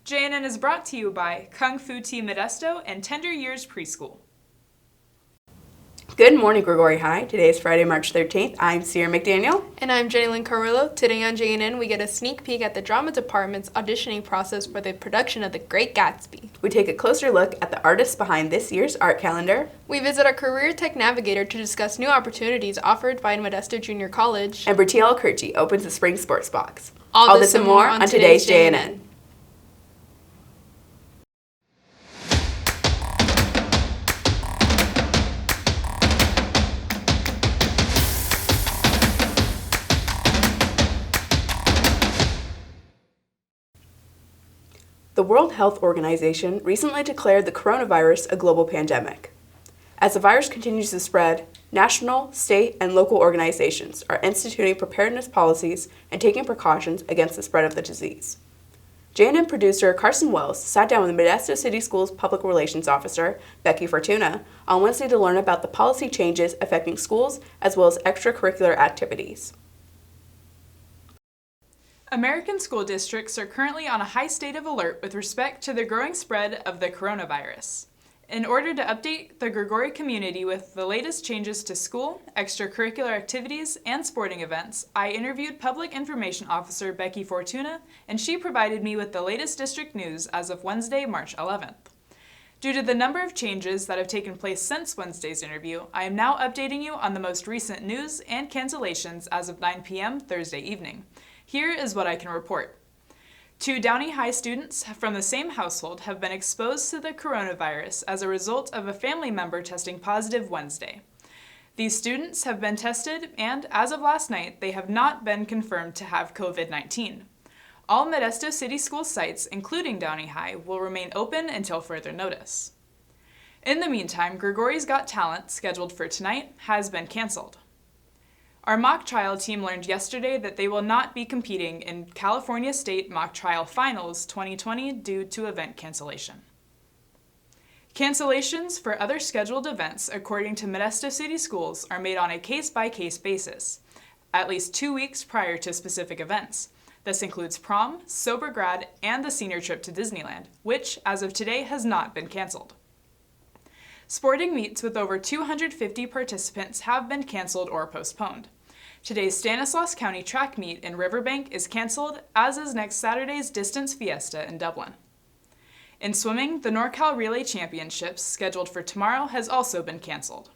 JNN is brought to you by Kung Fu Tea Modesto and Tender Years Preschool. Good morning, Gregory High. Today is Friday, March 13th. I'm Sierra McDaniel. And I'm Jenny Carrillo. Today on JNN, we get a sneak peek at the drama department's auditioning process for the production of The Great Gatsby. We take a closer look at the artists behind this year's art calendar. We visit our career tech navigator to discuss new opportunities offered by Modesto Junior College. And Bertil Alcurci opens the spring sports box. All this and more on today's JNN. The World Health Organization recently declared the coronavirus a global pandemic. As the virus continues to spread, national, state, and local organizations are instituting preparedness policies and taking precautions against the spread of the disease. JNN producer Carson Wells sat down with Modesto City Schools Public Relations Officer Becky Fortuna on Wednesday to learn about the policy changes affecting schools as well as extracurricular activities. American school districts are currently on a high state of alert with respect to the growing spread of the coronavirus. In order to update the Gregory community with the latest changes to school, extracurricular activities, and sporting events, I interviewed Public Information Officer Becky Fortuna, and she provided me with the latest district news as of Wednesday, March 11th. Due to the number of changes that have taken place since Wednesday's interview, I am now updating you on the most recent news and cancellations as of 9 p.m. Thursday evening. Here is what I can report. 2 Downey High students from the same household have been exposed to the coronavirus as a result of a family member testing positive Wednesday. These students have been tested, and as of last night, they have not been confirmed to have COVID-19. All Modesto City School sites, including Downey High, will remain open until further notice. In the meantime, Gregory's Got Talent, scheduled for tonight, has been canceled. Our mock trial team learned yesterday that they will not be competing in California State Mock Trial Finals 2020 due to event cancellation. Cancellations for other scheduled events, according to Modesto City Schools, are made on a case-by-case basis, at least 2 weeks prior to specific events. This includes prom, sober grad, and the senior trip to Disneyland, which, as of today, has not been canceled. Sporting meets with over 250 participants have been canceled or postponed. Today's Stanislaus County track meet in Riverbank is canceled, as is next Saturday's Distance Fiesta in Dublin. In swimming, the NorCal Relay Championships, scheduled for tomorrow, has also been canceled.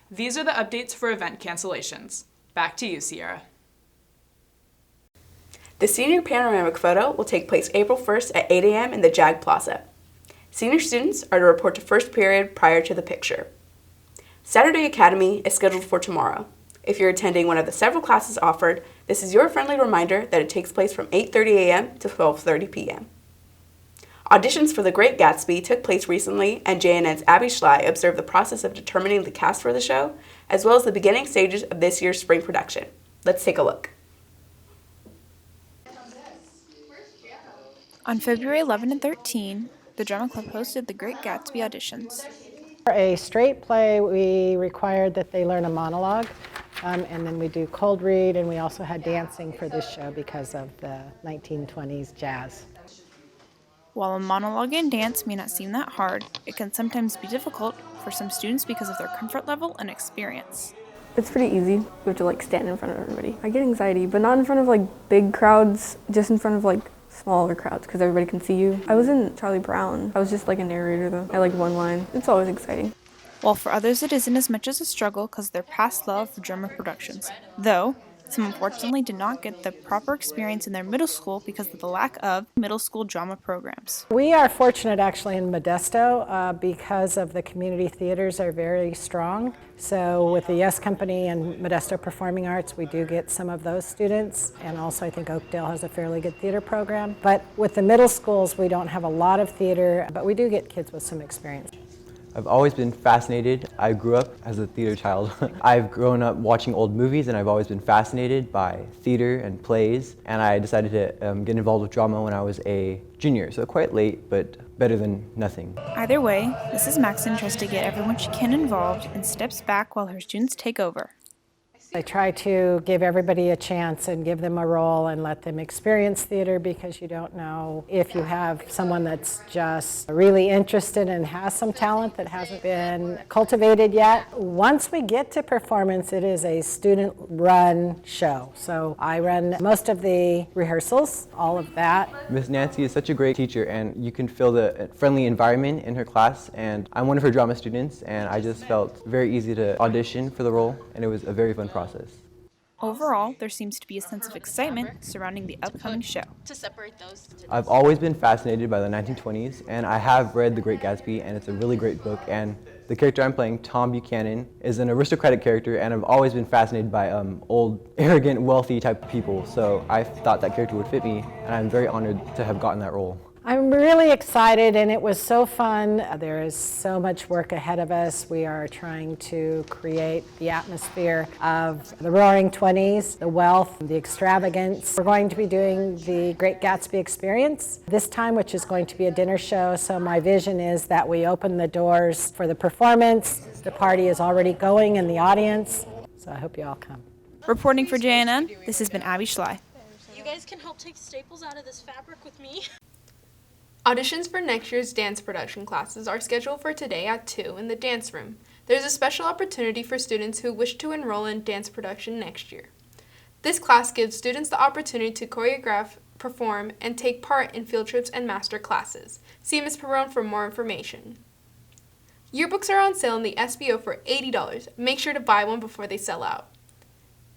These are the updates for event cancellations. Back to you, Sierra. The senior panoramic photo will take place April 1st at 8 a.m. in the Jag Plaza. Senior students are to report to first period prior to the picture. Saturday Academy is scheduled for tomorrow. If you're attending one of the several classes offered, this is your friendly reminder that it takes place from 8:30 a.m. to 12:30 p.m. Auditions for The Great Gatsby took place recently, and JNN's Abby Schley observed the process of determining the cast for the show, as well as the beginning stages of this year's spring production. Let's take a look. On February 11 and 13, the Drama Club hosted The Great Gatsby auditions. For a straight play, we required that they learn a monologue, and then we do cold read, and we also had dancing for this show because of the 1920s jazz. While a monologue and dance may not seem that hard, it can sometimes be difficult for some students because of their comfort level and experience. It's pretty easy. You have to stand in front of everybody. I get anxiety, but not in front of big crowds, just in front of smaller crowds because everybody can see you. I was in Charlie Brown. I was just a narrator though. I one line. It's always exciting. While for others it isn't as much as a struggle because of their past love for drama productions. Though, some unfortunately did not get the proper experience in their middle school because of the lack of middle school drama programs. We are fortunate actually in Modesto because of the community theaters are very strong. So with the Yes Company and Modesto Performing Arts, we do get some of those students. And also I think Oakdale has a fairly good theater program. But with the middle schools, we don't have a lot of theater, but we do get kids with some experience. I've always been fascinated. I grew up as a theater child. I've grown up watching old movies and I've always been fascinated by theater and plays, and I decided to get involved with drama when I was a junior, so quite late, but better than nothing. Either way, Mrs. Maxon tries to get everyone she can involved and steps back while her students take over. I try to give everybody a chance and give them a role and let them experience theater, because you don't know if you have someone that's just really interested and has some talent that hasn't been cultivated yet. Once we get to performance, it is a student-run show. So I run most of the rehearsals, all of that. Miss Nancy is such a great teacher, and you can feel the friendly environment in her class, and I'm one of her drama students, and I just felt very easy to audition for the role, and it was a very fun process. Overall, there seems to be a sense of excitement surrounding the upcoming show. I've always been fascinated by the 1920s, and I have read The Great Gatsby, and it's a really great book, and the character I'm playing, Tom Buchanan, is an aristocratic character, and I've always been fascinated by old, arrogant, wealthy type of people, so I thought that character would fit me, and I'm very honored to have gotten that role. I'm really excited, and it was so fun. There is so much work ahead of us. We are trying to create the atmosphere of the Roaring '20s, the wealth, the extravagance. We're going to be doing the Great Gatsby experience this time, which is going to be a dinner show. So my vision is that we open the doors for the performance. The party is already going in the audience, so I hope you all come. Reporting for JNN, this has been Abby Schley. You guys can help take staples out of this fabric with me. Auditions for next year's dance production classes are scheduled for today at 2 in the dance room. There's a special opportunity for students who wish to enroll in dance production next year. This class gives students the opportunity to choreograph, perform, and take part in field trips and master classes. See Ms. Perron for more information. Yearbooks are on sale in the SBO for $80. Make sure to buy one before they sell out.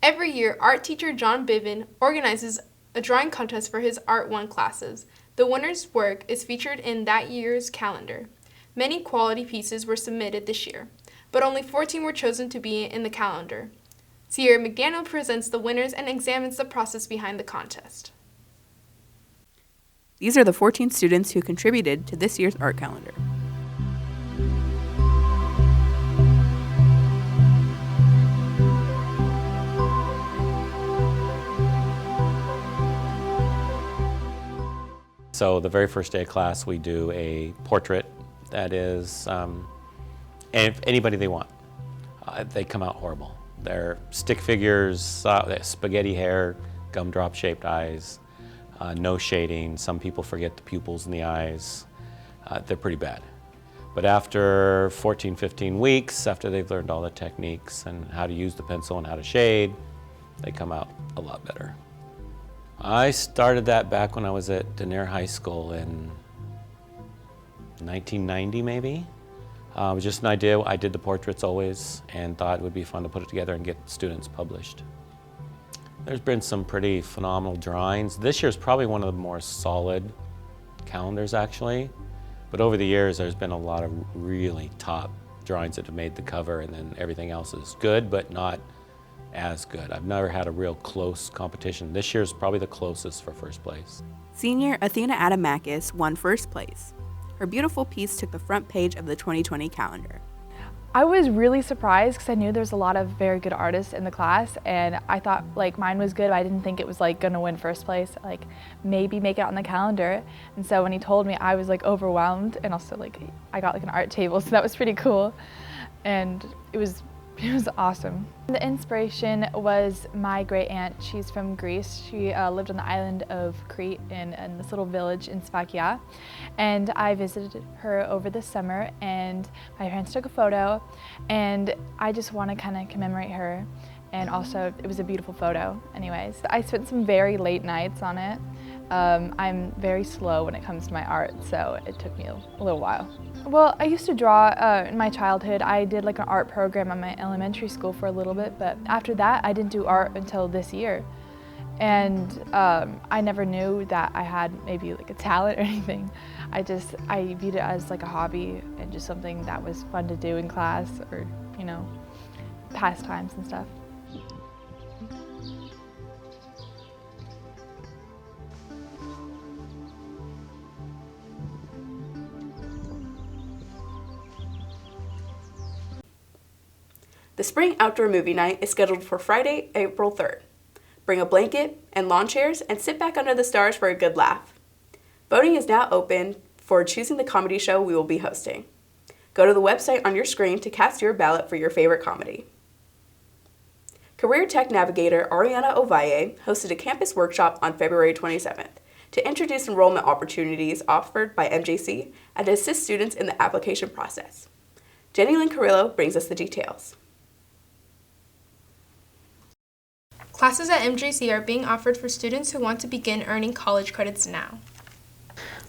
Every year, art teacher Jon Biven organizes a drawing contest for his Art 1 classes. The winner's work is featured in that year's calendar. Many quality pieces were submitted this year, but only 14 were chosen to be in the calendar. Sierra McDaniel presents the winners and examines the process behind the contest. These are the 14 students who contributed to this year's art calendar. So the very first day of class, we do a portrait that is anybody they want. They come out horrible. They're stick figures, they have spaghetti hair, gumdrop-shaped eyes, no shading. Some people forget the pupils in the eyes. They're pretty bad. But after 14, 15 weeks, after they've learned all the techniques and how to use the pencil and how to shade, they come out a lot better. I started that back when I was at Denier High School in 1990, maybe. It was just an idea. I did the portraits always and thought it would be fun to put it together and get students published. There's been some pretty phenomenal drawings. This year's probably one of the more solid calendars, actually. But over the years, there's been a lot of really top drawings that have made the cover, and then everything else is good, but not as good. I've never had a real close competition. This year's probably the closest for first place. Senior Athena Adamakis won first place. Her beautiful piece took the front page of the 2020 calendar. I was really surprised because I knew there's a lot of very good artists in the class, and I thought like mine was good, but I didn't think it was like gonna win first place, like maybe make it on the calendar. And so when he told me, I was like overwhelmed, and also like I got like an art table, so that was pretty cool. And it was awesome. The inspiration was my great aunt. She's from Greece. She lived on the island of Crete in this little village in Spakia. And I visited her over the summer, and my parents took a photo, and I just want to kind of commemorate her. And also, it was a beautiful photo anyways. I spent some very late nights on it. I'm very slow when it comes to my art, so it took me a little while. Well, I used to draw in my childhood. I did like an art program at my elementary school for a little bit, but after that I didn't do art until this year. And I never knew that I had maybe like a talent or anything. I viewed it as like a hobby and just something that was fun to do in class, or, you know, pastimes and stuff. The Spring Outdoor Movie Night is scheduled for Friday, April 3rd. Bring a blanket and lawn chairs and sit back under the stars for a good laugh. Voting is now open for choosing the comedy show we will be hosting. Go to the website on your screen to cast your ballot for your favorite comedy. Career Tech Navigator Ariana Ovalle hosted a campus workshop on February 27th to introduce enrollment opportunities offered by MJC and to assist students in the application process. Jenny Lynn Carrillo brings us the details. Classes at MJC are being offered for students who want to begin earning college credits now.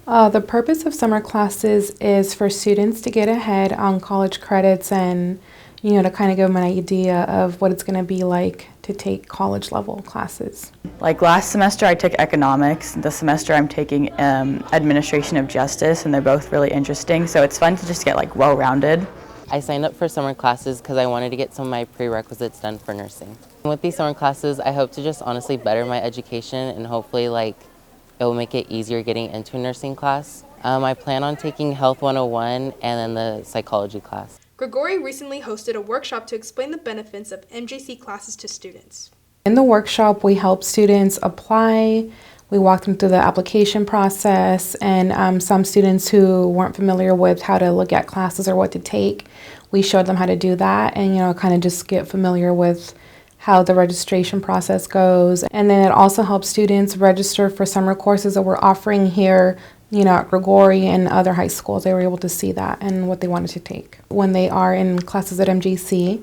The purpose of summer classes is for students to get ahead on college credits and, to kind of give them an idea of what it's going to be like to take college level classes. Like last semester I took economics, this semester I'm taking administration of justice, and they're both really interesting, so it's fun to just get well-rounded. I signed up for summer classes because I wanted to get some of my prerequisites done for nursing. With these summer classes, I hope to just honestly better my education and hopefully it will make it easier getting into a nursing class. I plan on taking Health 101 and then the psychology class. Grigori recently hosted a workshop to explain the benefits of MJC classes to students. In the workshop, we help students apply. We walk them through the application process, and some students who weren't familiar with how to look at classes or what to take, we showed them how to do that and, kind of just get familiar with how the registration process goes. And then it also helps students register for summer courses that we're offering here, at Grigori and other high schools. They were able to see that and what they wanted to take. When they are in classes at MJC,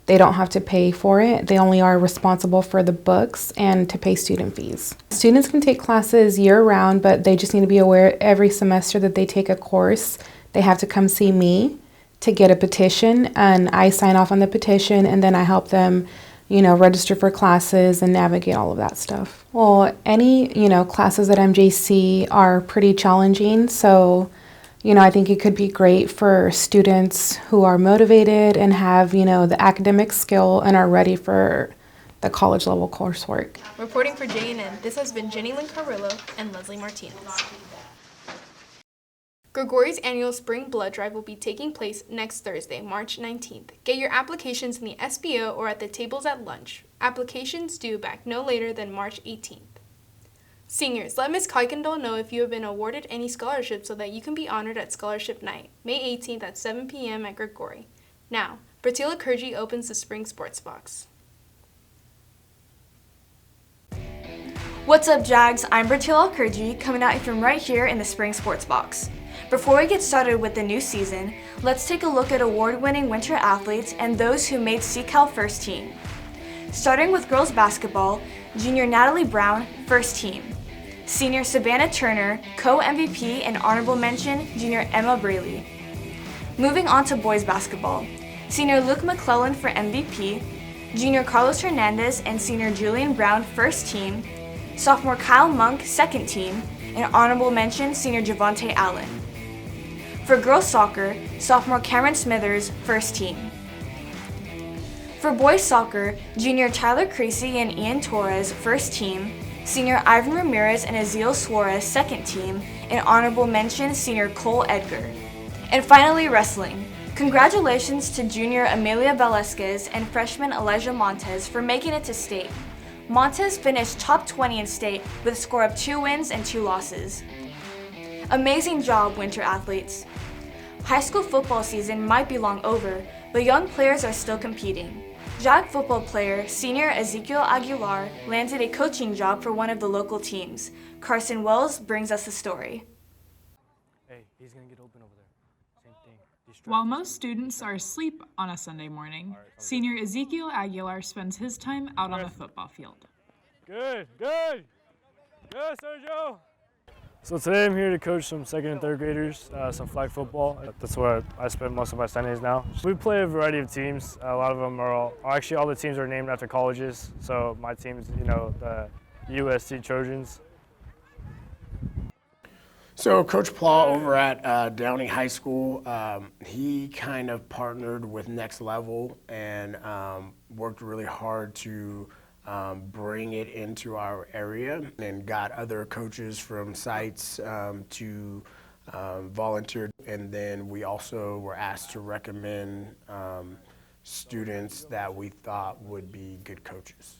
they don't have to pay for it. They only are responsible for the books and to pay student fees. Students can take classes year-round, but they just need to be aware every semester that they take a course, they have to come see me to get a petition, and I sign off on the petition, and then I help them, register for classes and navigate all of that stuff. Well, any, classes at MJC are pretty challenging, so I think it could be great for students who are motivated and have, the academic skill and are ready for the college level coursework. Reporting for JNN, this has been Jenny Lynn Carrillo and Leslie Martinez. Grigori's annual Spring Blood Drive will be taking place next Thursday, March 19th. Get your applications in the SBO or at the tables at lunch. Applications due back no later than March 18th. Seniors, let Ms. Kuykendall know if you have been awarded any scholarships so that you can be honored at Scholarship Night, May 18th at 7 p.m. at Grigori. Now, Bertila Kurji opens the Spring Sports Box. What's up, Jags? I'm Bertila Kurji, coming at you from right here in the Spring Sports Box. Before we get started with the new season, let's take a look at award-winning winter athletes and those who made CCAL first team. Starting with girls basketball, junior Natalie Brown, first team. Senior Savannah Turner, co-MVP and honorable mention, junior Emma Braley. Moving on to boys basketball, senior Luke McClellan for MVP, junior Carlos Hernandez and senior Julian Brown, first team, sophomore Kyle Monk, second team, and honorable mention, senior Javante Allen. For girls soccer, sophomore Cameron Smithers, first team. For boys soccer, junior Tyler Creasy and Ian Torres, first team, senior Ivan Ramirez and Aziel Suarez, second team, and honorable mention, senior Cole Edgar. And finally, wrestling. Congratulations to junior Amelia Velazqueze and freshman Elijah Montez for making it to state. Montez finished top 20 in state with a score of 2 wins and 2 losses. Amazing job, winter athletes. High school football season might be long over, but young players are still competing. JAG football player senior Ezekiel Aguilar landed a coaching job for one of the local teams. Carson Wells brings us the story. Hey, he's gonna get open over there. Same thing. While most students are asleep on a Sunday morning, senior Ezekiel Aguilar spends his time out on the football field. Good, good. Good, Sergio. So today I'm here to coach some second and third graders, some flag football. That's where I spend most of my Sundays now. We play a variety of teams. A lot of them are actually all the teams are named after colleges. So my team's, the USC Trojans. So Coach Pla over at Downey High School, he kind of partnered with Next Level and worked really hard to bring it into our area and got other coaches from sites to volunteer. And then we also were asked to recommend students that we thought would be good coaches.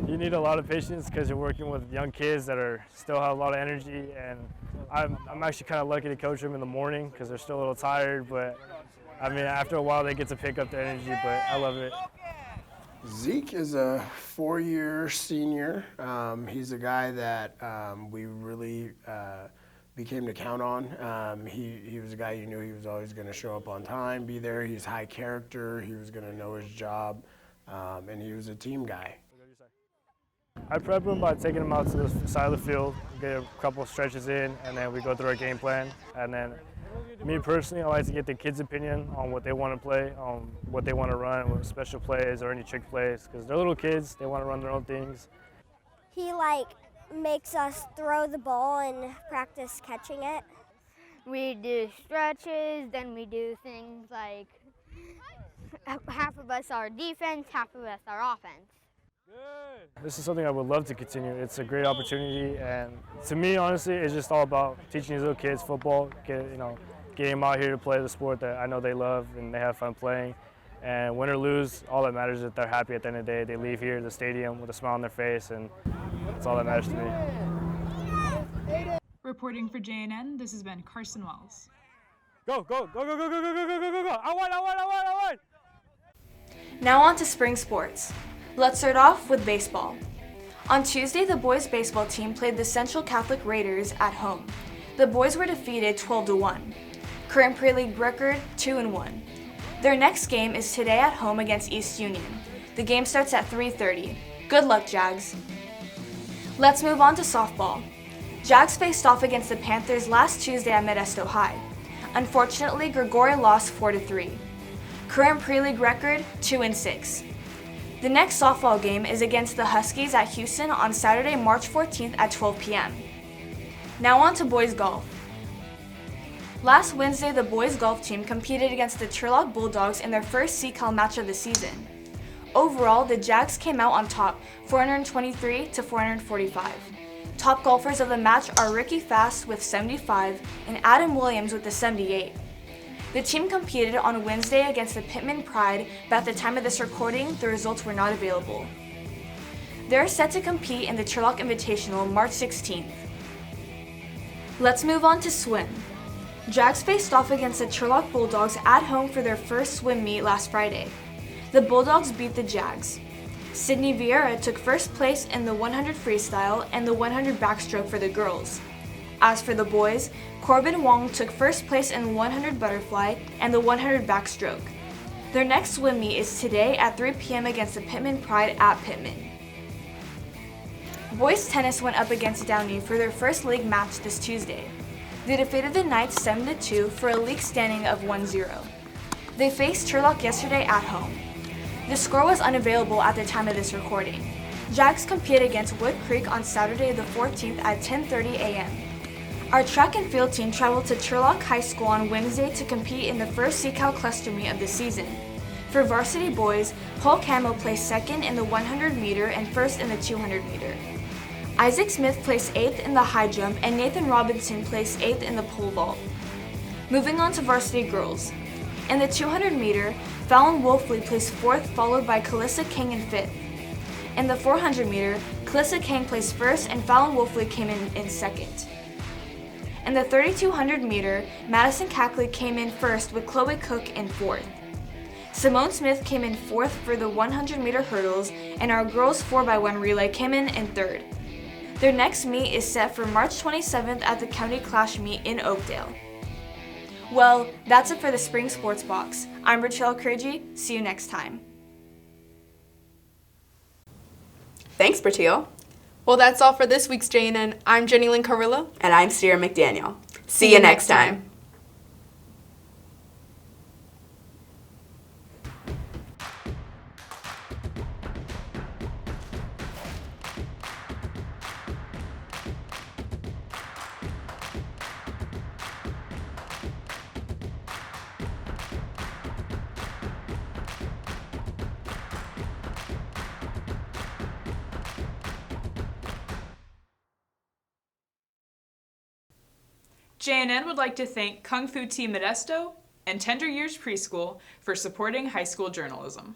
You need a lot of patience because you're working with young kids that still have a lot of energy, and I'm actually kind of lucky to coach them in the morning because they're still a little tired, but I mean, after a while they get to pick up the energy, but I love it. Zeke is a 4-year senior. He's a guy that we really became to count on. He was a guy you knew he was always going to show up on time, be there. He's high character. He was going to know his job, and he was a team guy. I prep him by taking him out to the side of the field, get a couple stretches in, and then we go through our game plan. And then me personally, I like to get the kids' opinion on what they want to play, on what they want to run, what special plays or any trick plays, because they're little kids, they want to run their own things. He makes us throw the ball and practice catching it. We do stretches, then we do things like half of us are defense, half of us are offense. This is something I would love to continue. It's a great opportunity, and to me, honestly, it's just all about teaching these little kids football, getting them out here to play the sport that I know they love and they have fun playing. And win or lose, all that matters is that they're happy at the end of the day. They leave here, the stadium, with a smile on their face, and that's all that matters to me. Reporting for JNN, this has been Carson Wells. Go, go, go, go, go, go, go, go, go, go, go, go. I won. Now on to spring sports. Let's start off with baseball. On Tuesday, the boys baseball team played the Central Catholic Raiders at home. The boys were defeated 12-1. Current pre-league record 2-1. Their next game is today at home against East Union. The game starts at 3:30. Good luck, Jags. Let's move on to softball. Jags faced off against the Panthers last Tuesday at Modesto High. Unfortunately, Grigori lost 4-3. Current pre-league record 2-6. The next softball game is against the Huskies at Houston on Saturday, March 14th at 12 p.m. Now on to boys golf. Last Wednesday, the boys golf team competed against the Turlock Bulldogs in their first CCAL match of the season. Overall, the Jags came out on top, 423-445. Top golfers of the match are Ricky Fast with 75 and Adam Williams with the 78. The team competed on Wednesday against the Pittman Pride, but at the time of this recording, the results were not available. They're set to compete in the Turlock Invitational March 16th. Let's move on to swim. Jags faced off against the Turlock Bulldogs at home for their first swim meet last Friday. The Bulldogs beat the Jags. Sydney Vieira took first place in the 100 freestyle and the 100 backstroke for the girls. As for the boys, Corbin Wong took first place in the 100 butterfly and the 100 backstroke. Their next swim meet is today at 3 p.m. against the Pittman Pride at Pittman. Boys tennis went up against Downey for their first league match this Tuesday. They defeated the Knights 7-2 for a league standing of 1-0. They faced Turlock yesterday at home. The score was unavailable at the time of this recording. Jags compete against Wood Creek on Saturday the 14th at 10:30 a.m. Our track and field team traveled to Turlock High School on Wednesday to compete in the first CCAL cluster meet of the season. For varsity boys, Paul Camo placed second in the 100 meter and first in the 200 meter. Isaac Smith placed 8th in the high jump and Nathan Robinson placed 8th in the pole vault. Moving on to varsity girls. In the 200 meter, Fallon Wolfley placed 4th followed by Calissa King in 5th. In the 400 meter, Calissa King placed 1st and Fallon Wolfley came in 2nd. In the 3200 meter, Madison Cackley came in 1st with Chloe Cook in 4th. Simone Smith came in 4th for the 100 meter hurdles and our girls 4x1 relay came in 3rd. Their next meet is set for March 27th at the County Clash meet in Oakdale. Well, that's it for the Spring Sports Box. I'm Rachel Kurji. See you next time. Thanks, Bertil. Well, that's all for this week's JNN. I'm Jenny Lynn Carrillo. And I'm Sierra McDaniel. See you next time. JNN would like to thank Kung Fu Tea Modesto and Tender Years Preschool for supporting high school journalism.